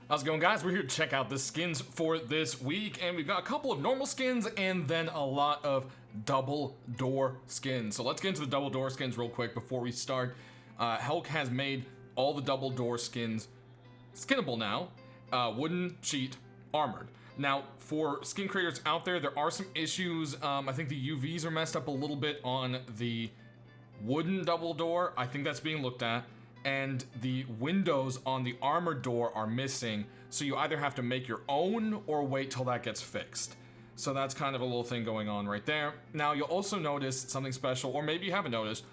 How's it going, guys? We're here to check out the skins for this week, and we've got a couple of normal skins and then a lot of double door skins. So let's get into the double door skins real quick before we start. Helk has made all the double door skins skinnable now. Wooden, sheet, armored. Now, for skin creators out there, there are some issues. I think the UVs are messed up a little bit on the wooden double door. I think that's being looked at. And the windows on the armored door are missing, so you either have to make your own or wait till that gets fixed. So that's kind of a little thing going on right there. Now, you'll also notice something special, or maybe you haven't noticed,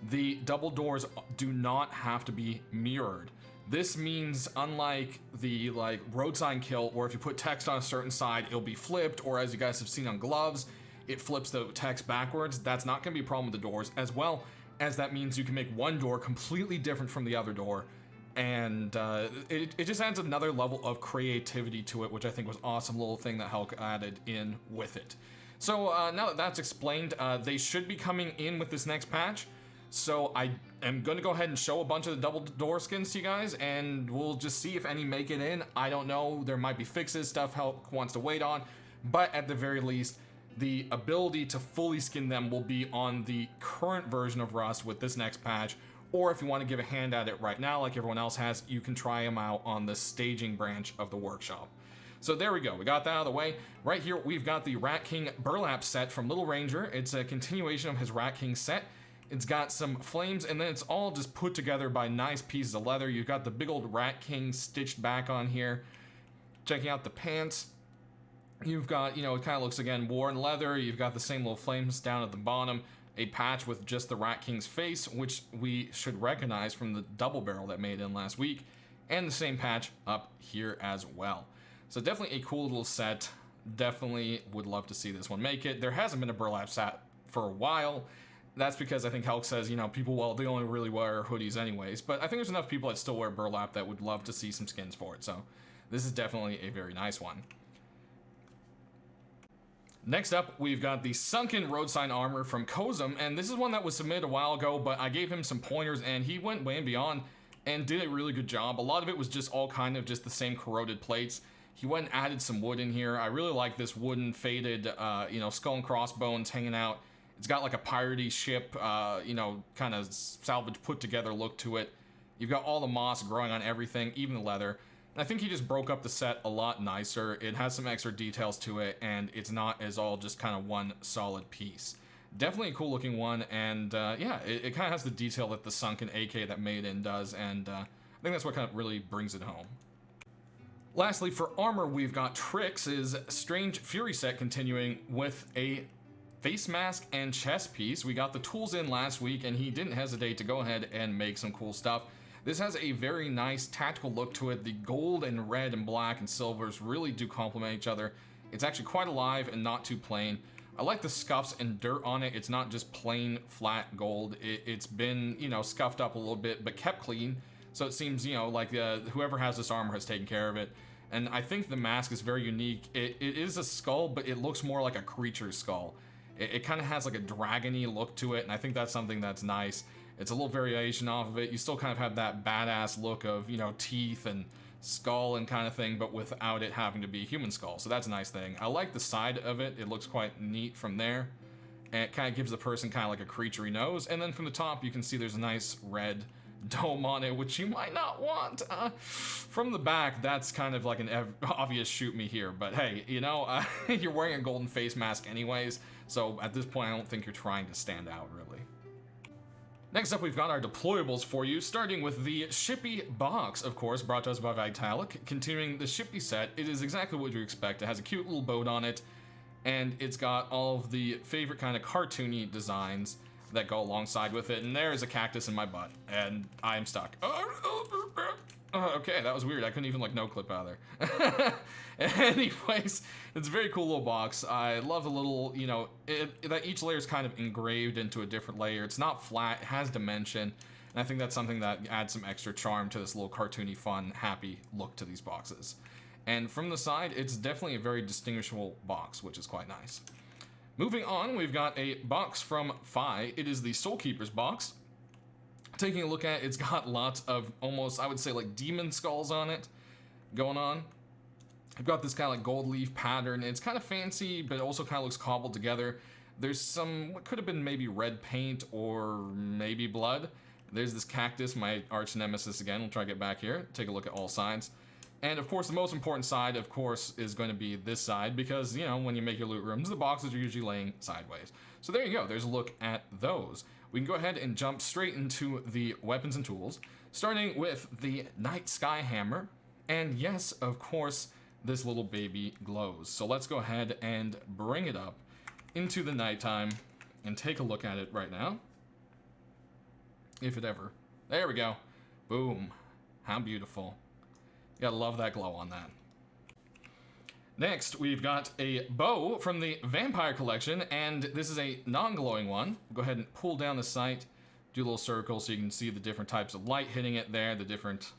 the double doors do not have to be mirrored. This means, unlike the road sign kill, or if you put text on a certain side, it'll be flipped, or as you guys have seen on gloves, it flips the text backwards. That's not going to be a problem with the doors, as well as that means you can make one door completely different from the other door, and it just adds another level of creativity to it, which I think was an awesome little thing that Helk added in with it. So now that that's explained, they should be coming in with this next patch. So I am going to go ahead and show a bunch of the double door skins to you guys, and we'll just see if any make it in. I don't know, there might be fixes, stuff Helk wants to wait on, but at the very least, the ability to fully skin them will be on the current version of Rust with this next patch, or if you want to give a hand at it right now like everyone else has, you can try them out on the staging branch of the workshop. So there we go, we got that out of the way. Right here we've got the Rat King burlap set from Little Ranger. It's a continuation of his Rat King set. It's got some flames, and then it's all just put together by nice pieces of leather. You've got the big old Rat King stitched back on here. Checking out the pants. You've got, it kind of looks, again, worn leather. You've got the same little flames down at the bottom. A patch with just the Rat King's face, which we should recognize from the double barrel that made in last week. And the same patch up here as well. So definitely a cool little set. Definitely would love to see this one make it. There hasn't been a burlap set for a while. That's because I think Helk says, people, well, they only really wear hoodies anyways. But I think there's enough people that still wear burlap that would love to see some skins for it. So this is definitely a very nice one. Next up, we've got the Sunken Road Sign Armor from Koza, and this is one that was submitted a while ago, but I gave him some pointers, and he went way and beyond and did a really good job. A lot of it was just all kind of just the same corroded plates. He went and added some wood in here. I really like this wooden faded, skull and crossbones hanging out. It's got like a piratey ship, kind of salvage put together look to it. You've got all the moss growing on everything, even the leather. I think he just broke up the set a lot nicer. It has some extra details to it, and it's not as all just kind of one solid piece. Definitely a cool looking one, and yeah, it kind of has the detail that the Sunken AK that Made In does, and I think that's what kind of really brings it home. Lastly, for armor, we've got Trix's Strange Fury set continuing with a face mask and chest piece. We got the tools in last week, and he didn't hesitate to go ahead and make some cool stuff. This has a very nice tactical look to it. The gold and red and black and silvers really do complement each other. It's actually quite alive and not too plain. I like the scuffs and dirt on it. It's not just plain flat gold. It's been, scuffed up a little bit, but kept clean. So it seems, like whoever has this armor has taken care of it. And I think the mask is very unique. It is a skull, but it looks more like a creature's skull. It kind of has like a dragon-y look to it, and I think that's something that's nice. It's a little variation off of it. You still kind of have that badass look of, teeth and skull and kind of thing, but without it having to be a human skull. So that's a nice thing. I like the side of it. It looks quite neat from there. And it kind of gives the person kind of like a creaturey nose. And then from the top, you can see there's a nice red dome on it, which you might not want. From the back, that's kind of like an obvious shoot me here. But hey, you're wearing a golden face mask anyways. So at this point, I don't think you're trying to stand out, really. Next up, we've got our deployables for you, starting with the Shippi Box, of course, brought to us by Vitalik. Continuing the Shippi set, it is exactly what you expect. It has a cute little boat on it, and it's got all of the favorite kind of cartoony designs that go alongside with it, and there's a cactus in my butt, and I'm stuck. Okay, that was weird. I couldn't even no-clip out of there. Anyways, it's a very cool little box. I love the little, that each layer is kind of engraved into a different layer. It's not flat, it has dimension, and I think that's something that adds some extra charm to this little cartoony, fun, happy look to these boxes. And from the side, it's definitely a very distinguishable box, which is quite nice. Moving on, we've got a box from Phi. It is the Soul Keeper's box. Taking a look at it, it's got lots of almost, I would say, like demon skulls on it. going on. I've got this kind of like gold leaf pattern. It's kind of fancy, but it also kind of looks cobbled together. There's some, what could have been maybe red paint or maybe blood. There's this cactus, my arch nemesis again. We'll try to get back here, take a look at all sides. And of course, the most important side, of course, is going to be this side because, you know, when you make your loot rooms, the boxes are usually laying sideways. So there you go, there's a look at those. We can go ahead and jump straight into the weapons and tools, starting with the Night Sky Hammer. And yes, of course, this little baby glows. So let's go ahead and bring it up into the nighttime and take a look at it right now. If it ever. There we go. Boom. How beautiful. You gotta love that glow on that. Next, we've got a bow from the Vampire Collection, and this is a non-glowing one. Go ahead and pull down the sight, do a little circle so you can see the different types of light hitting it there, the different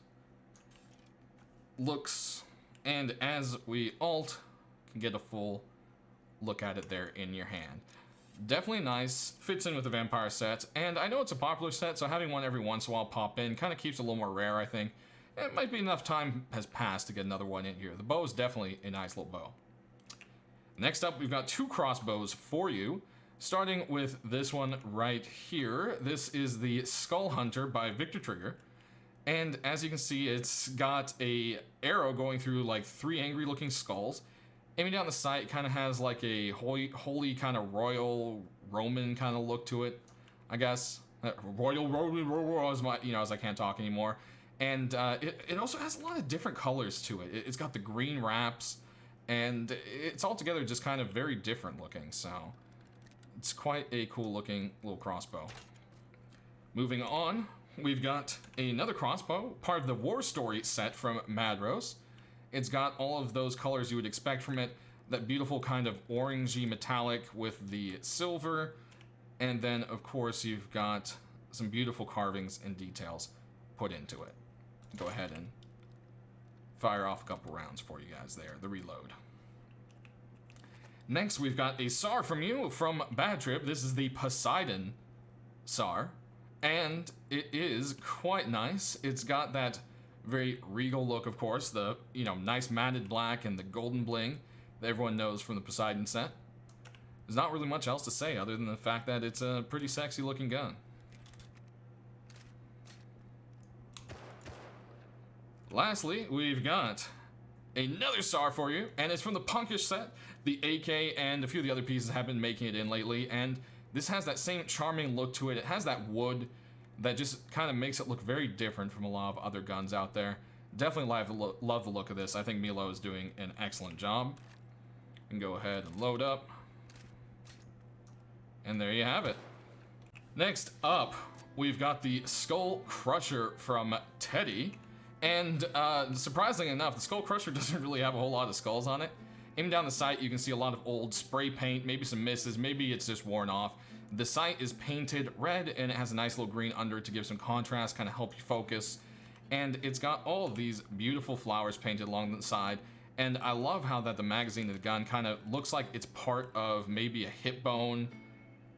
looks, and as we alt, can get a full look at it there in your hand. Definitely nice, fits in with the Vampire set, and I know it's a popular set, so having one every once in a while pop in kind of keeps it a little more rare, I think. It might be enough time has passed to get another one in here. The bow is definitely a nice little bow. Next up, we've got 2 crossbows for you, starting with this one right here. This is the Skull Hunter by Victor Trigger, and as you can see, it's got a arrow going through like 3 angry looking skulls. Aiming down the sight, kind of has like a holy kind of royal Roman kind of look to it, I guess. Royal as my, as I can't talk anymore. And it also has a lot of different colors to it. It's got the green wraps, and it's altogether just kind of very different looking. So it's quite a cool looking little crossbow. Moving on, we've got another crossbow, part of the War Story set from Madros. It's got all of those colors you would expect from it. That beautiful kind of orangey metallic with the silver. And then, of course, you've got some beautiful carvings and details put into it. Go ahead and fire off a couple rounds for you guys there, the reload. Next, we've got a SAR from you from Bad Trip. This is the Poseidon SAR. And it is quite nice. It's got that very regal look, of course, the nice matted black and the golden bling that everyone knows from the Poseidon set. There's not really much else to say other than the fact that it's a pretty sexy looking gun. Lastly, we've got another SAR for you, and it's from the Punkish set. The AK and a few of the other pieces have been making it in lately, and this has that same charming look to it. It has that wood that just kind of makes it look very different from a lot of other guns out there. Definitely love the look of this. I think Milo is doing an excellent job. And go ahead and load up. And there you have it. Next up, we've got the Skull Crusher from Teddy. And surprisingly enough, the Skull Crusher doesn't really have a whole lot of skulls on it. Aiming down the sight, you can see a lot of old spray paint, maybe some misses, maybe it's just worn off. The sight is painted red, and it has a nice little green under it to give some contrast, kind of help you focus. And it's got all of these beautiful flowers painted along the side. And I love how that the magazine of the gun kind of looks like it's part of maybe a hip bone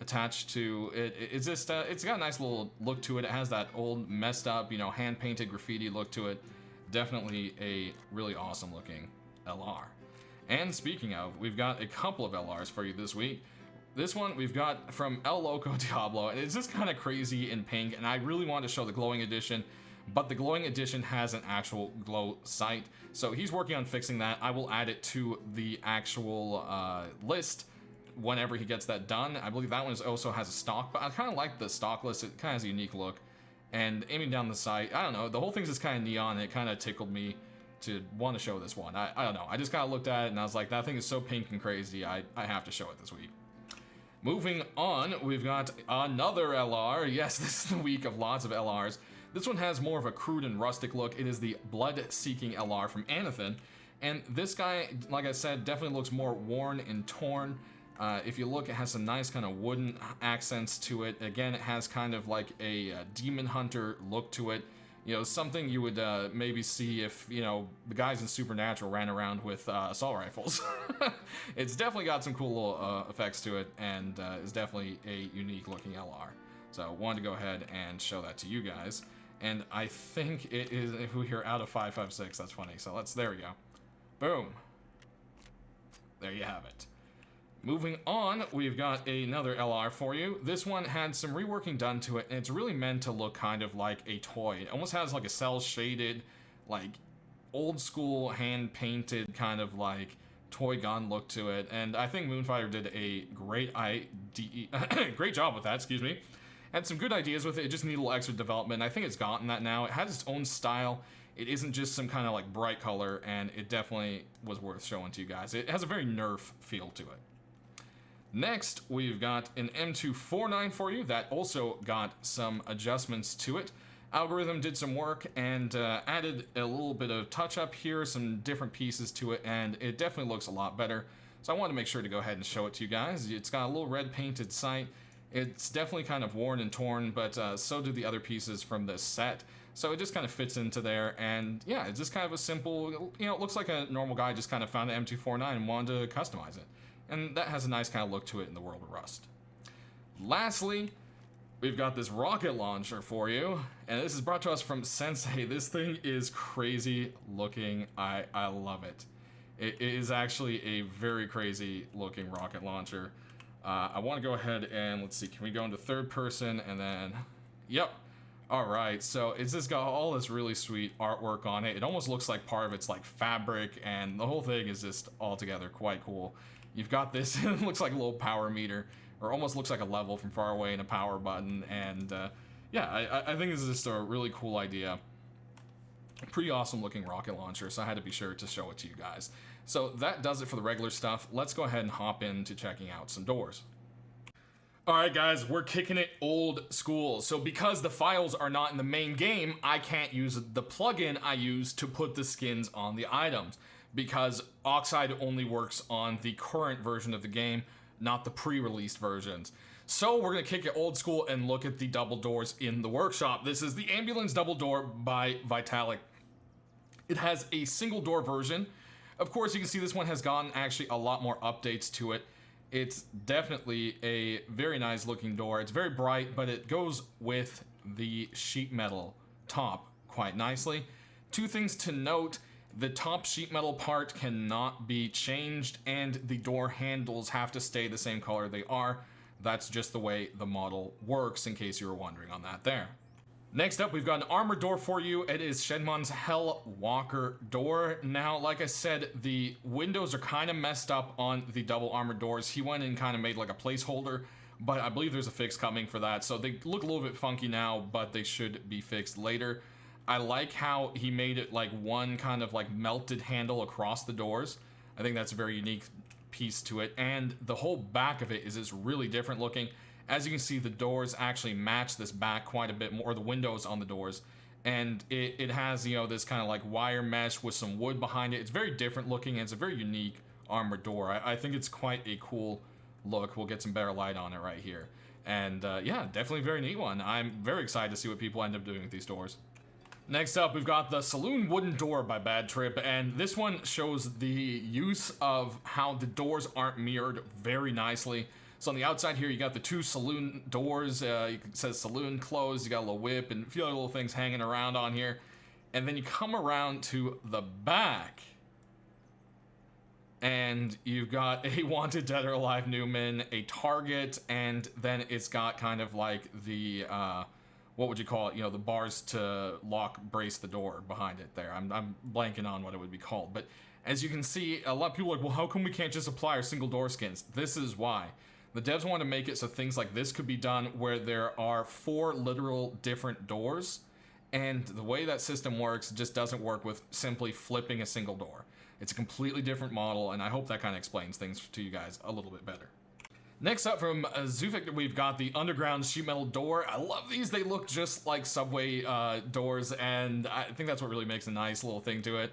attached to it. It's just, it's got a nice little look to it. It has that old messed up, hand-painted graffiti look to it. Definitely a really awesome looking LR. And speaking of, we've got a couple of LRs for you this week. This one we've got from El Loco Table, and it's just kind of crazy in pink, and I really want to show the glowing edition, but the glowing edition has an actual glow sight, so he's working on fixing that. I will add it to the actual list whenever he gets that done. I believe that one also has a stock, but I kind of like the stock list. It kind of has a unique look, and aiming down the sight, I don't know, the whole thing's just kind of neon, and it kind of tickled me to want to show this one. I don't know, I just kind of looked at it, and I was like, that thing is so pink and crazy, I have to show it this week. Moving on, we've got another LR. Yes, this is the week of lots of LRs. This one has more of a crude and rustic look. It is the Blood-Seeking LR from Anathan. And this guy, like I said, definitely looks more worn and torn. If you look, it has some nice kind of wooden accents to it. Again, it has kind of like a demon hunter look to it. Something you would maybe see if, the guys in Supernatural ran around with assault rifles. It's definitely got some cool little effects to it, and is definitely a unique looking LR. So wanted to go ahead and show that to you guys. And I think it is, if we hear out of 556, that's funny. So there we go. Boom. There you have it. Moving on, we've got another LR for you. This one had some reworking done to it, and it's really meant to look kind of like a toy. It almost has like a cel-shaded, like old school hand-painted kind of like toy gun look to it. And I think Moonfighter did a great great job with that, excuse me. Had some good ideas with it. It just needed a little extra development. I think it's gotten that now. It has its own style. It isn't just some kind of like bright color, and it definitely was worth showing to you guys. It has a very Nerf feel to it. Next, we've got an M249 for you that also got some adjustments to it. Algorithm did some work and added a little bit of touch up here, some different pieces to it, and it definitely looks a lot better. So I wanted to make sure to go ahead and show it to you guys. It's got a little red painted sight. It's definitely kind of worn and torn, but so do the other pieces from this set. So it just kind of fits into there, and yeah, it's just kind of a simple, you know, it looks like a normal guy just kind of found an M249 and wanted to customize it. And that has a nice kind of look to it in the world of Rust. Lastly, we've got this rocket launcher for you, and this is brought to us from Sensei. This thing is crazy looking. I love it. It is actually a very crazy looking rocket launcher. I want to go ahead and let's see, can we go into third person and then, yep. All right, so it's just got all this really sweet artwork on it. It almost looks like part of it's like fabric, and the whole thing is just altogether quite cool. You've got this, it looks like a little power meter, or almost looks like a level from far away and a power button, and yeah, I think this is just a really cool idea. Pretty awesome looking rocket launcher, so I had to be sure to show it to you guys. So that does it for the regular stuff. Let's go ahead and hop into checking out some doors. Alright guys, we're kicking it old school. So because the files are not in the main game, I can't use the plugin I use to put the skins on the items, because Oxide only works on the current version of the game, not the pre-released versions. So we're gonna kick it old school and look at the double doors in the workshop. This is the Ambulance double door by Vitalik. It has a single door version. Of course, you can see this one has gotten actually a lot more updates to it. It's definitely a very nice looking door. It's very bright, but it goes with the sheet metal top quite nicely. Two things to note: the top sheet metal part cannot be changed, and the door handles have to stay the same color they are. That's just the way the model works, in case you were wondering on that there. Next up, we've got an armor door for you. It is Shenmon's Hellwalker door. Now, like I said, the windows are kind of messed up on the double armor doors. He went and kind of made like a placeholder, but I believe there's a fix coming for that. So they look a little bit funky now, but they should be fixed later. I like how he made it like one kind of like melted handle across the doors. I think that's a very unique piece to it, and the whole back of it is just really different looking. As you can see, the doors actually match this back quite a bit more, the windows on the doors, and it has, you know, this kind of like wire mesh with some wood behind it. It's very different looking, and it's a very unique armored door. I think it's quite a cool look. We'll get some better light on it right here, and yeah, definitely a very neat one. I'm very excited to see what people end up doing with these doors. Next up, we've got the Saloon wooden door by Bad Trip, and this one shows the use of how the doors aren't mirrored very nicely. So on the outside here, you got the two Saloon doors. It says Saloon closed. You got a little whip and a few other little things hanging around on here. And then you come around to the back, and you've got a Wanted Dead or Alive Newman, a target, and then it's got kind of like the, what would you call it? You know, the bars to lock, brace the door behind it there. I'm blanking on what it would be called. But as you can see, a lot of people are like, well, how come we can't just apply our single door skins? This is why. The devs want to make it so things like this could be done where there are 4 literal different doors, and the way that system works just doesn't work with simply flipping a single door. It's a completely different model, and I hope that kind of explains things to you guys a little bit better. Next up from Zufik, we've got the Underground sheet metal door. I love these. They look just like subway doors, and I think that's what really makes a nice little thing to it.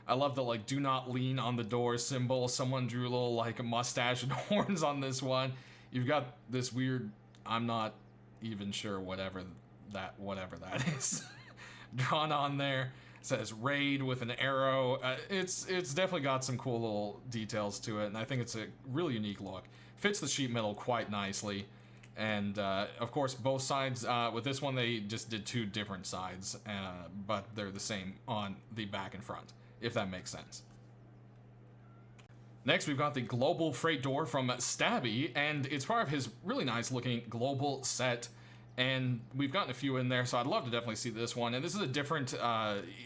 I love the like do not lean on the door symbol. Someone drew a little like a mustache and horns on this one. You've got this weird, I'm not even sure whatever that is drawn on there. It says raid with an arrow. It's definitely got some cool little details to it, and I think it's a really unique look. Fits the sheet metal quite nicely, And of course, both sides, with this one, they just did 2 different sides, but they're the same on the back and front, if that makes sense. Next, we've got the global freight door from Stabby, and it's part of his really nice looking global set. And we've gotten a few in there, so I'd love to definitely see this one. And this is a different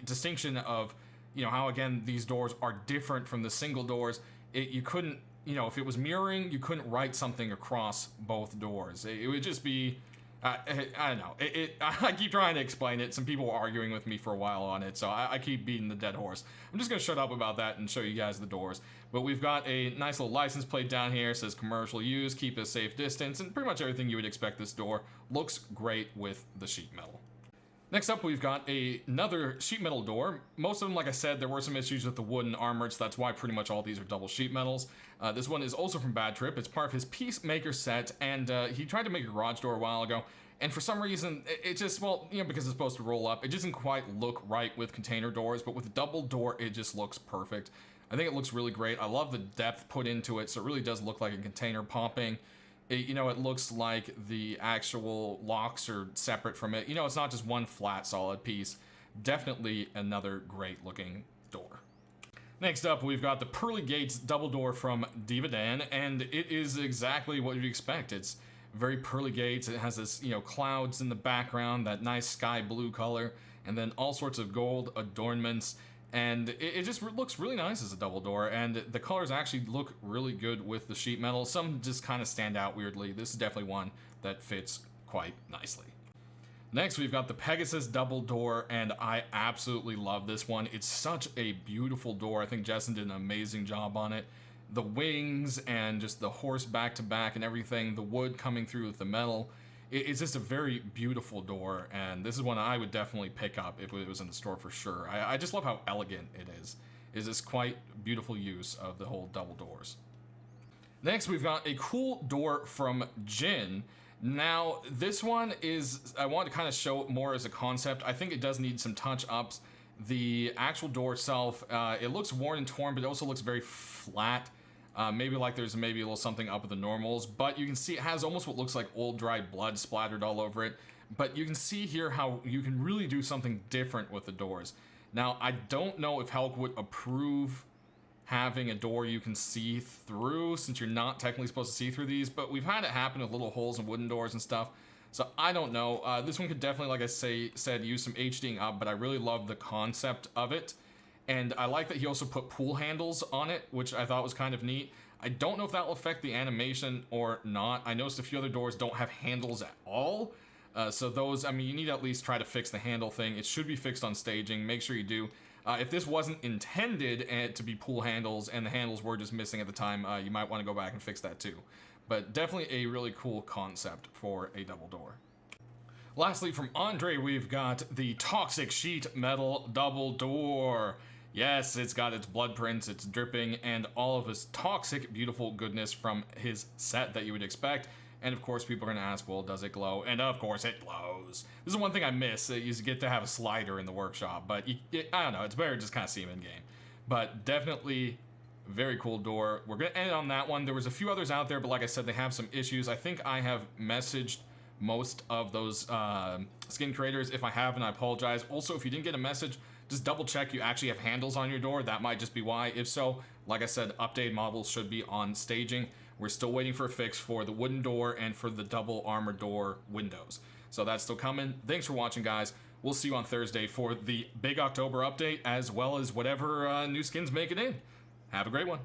distinction of, you know, how, again, these doors are different from the single doors. You couldn't, you know, if it was mirroring, you couldn't write something across both doors. It would just be, I don't know. I keep trying to explain it. Some people were arguing with me for a while on it, so I keep beating the dead horse. I'm just going to shut up about that and show you guys the doors. But we've got a nice little license plate down here. It says commercial use, keep a safe distance, and pretty much everything you would expect this door. Looks great with the sheet metal. Next up, we've got another sheet metal door. Most of them, like I said, there were some issues with the wood and armored, so that's why pretty much all these are double sheet metals. This one is also from Bad Trip. It's part of his Peacemaker set, and he tried to make a garage door a while ago, and for some reason, it just, well, you know, because it's supposed to roll up, it doesn't quite look right with container doors, but with a double door, it just looks perfect. I think it looks really great. I love the depth put into it, so it really does look like a container popping. You know, it looks like the actual locks are separate from it. You know, it's not just one flat, solid piece. Definitely another great looking door. Next up, we've got the Pearly Gates double door from Divadan, and it is exactly what you'd expect. It's very Pearly Gates. It has this, you know, clouds in the background, that nice sky blue color, and then all sorts of gold adornments. And it just looks really nice as a double door, and the colors actually look really good with the sheet metal. Some just kind of stand out weirdly. This is definitely one that fits quite nicely. Next, we've got the Pegasus double door, and I absolutely love this one. It's such a beautiful door. I think Jessen did an amazing job on it. The wings and just the horse back to back and everything, the wood coming through with the metal. It's just a very beautiful door, and this is one I would definitely pick up if it was in the store for sure. I just love how elegant it is. It's this quite beautiful use of the whole double doors. Next, we've got a cool door from Jin. Now, this one is, I want to kind of show it more as a concept. I think it does need some touch-ups. The actual door itself, it looks worn and torn, but it also looks very flat. Maybe like there's maybe a little something up with the normals, but you can see it has almost what looks like old dried blood splattered all over it. But you can see here how you can really do something different with the doors. Now, I don't know if Hellwalker would approve having a door you can see through, since you're not technically supposed to see through these, but we've had it happen with little holes in wooden doors and stuff. So I don't know. This one could definitely, like I said, use some HDing up, but I really love the concept of it. And I like that he also put pool handles on it, which I thought was kind of neat. I don't know if that will affect the animation or not. I noticed a few other doors don't have handles at all. So those, I mean, you need to at least try to fix the handle thing. It should be fixed on staging. Make sure you do. If this wasn't intended to be pool handles and the handles were just missing at the time, you might want to go back and fix that too. But definitely a really cool concept for a double door. Lastly, from Andre, we've got the Toxic Sheet Metal Double Door. Yes, it's got its blood prints, it's dripping, and all of his toxic, beautiful goodness from his set that you would expect. And of course, people are going to ask, well, does it glow? And of course, it glows. This is one thing I miss, is you get to have a slider in the workshop, but I don't know, it's better to just kind of see him in game. But definitely, very cool door. We're going to end on that one. There was a few others out there, but like I said, they have some issues. I think I have messaged most of those skin creators. If I haven't, I apologize. Also, if you didn't get a message, just double check you actually have handles on your door. That might just be why. If so, like I said, updated models should be on staging. We're still waiting for a fix for the wooden door and for the double armor door windows. So that's still coming. Thanks for watching, guys. We'll see you on Thursday for the big October update, as well as whatever new skins make it in. Have a great one.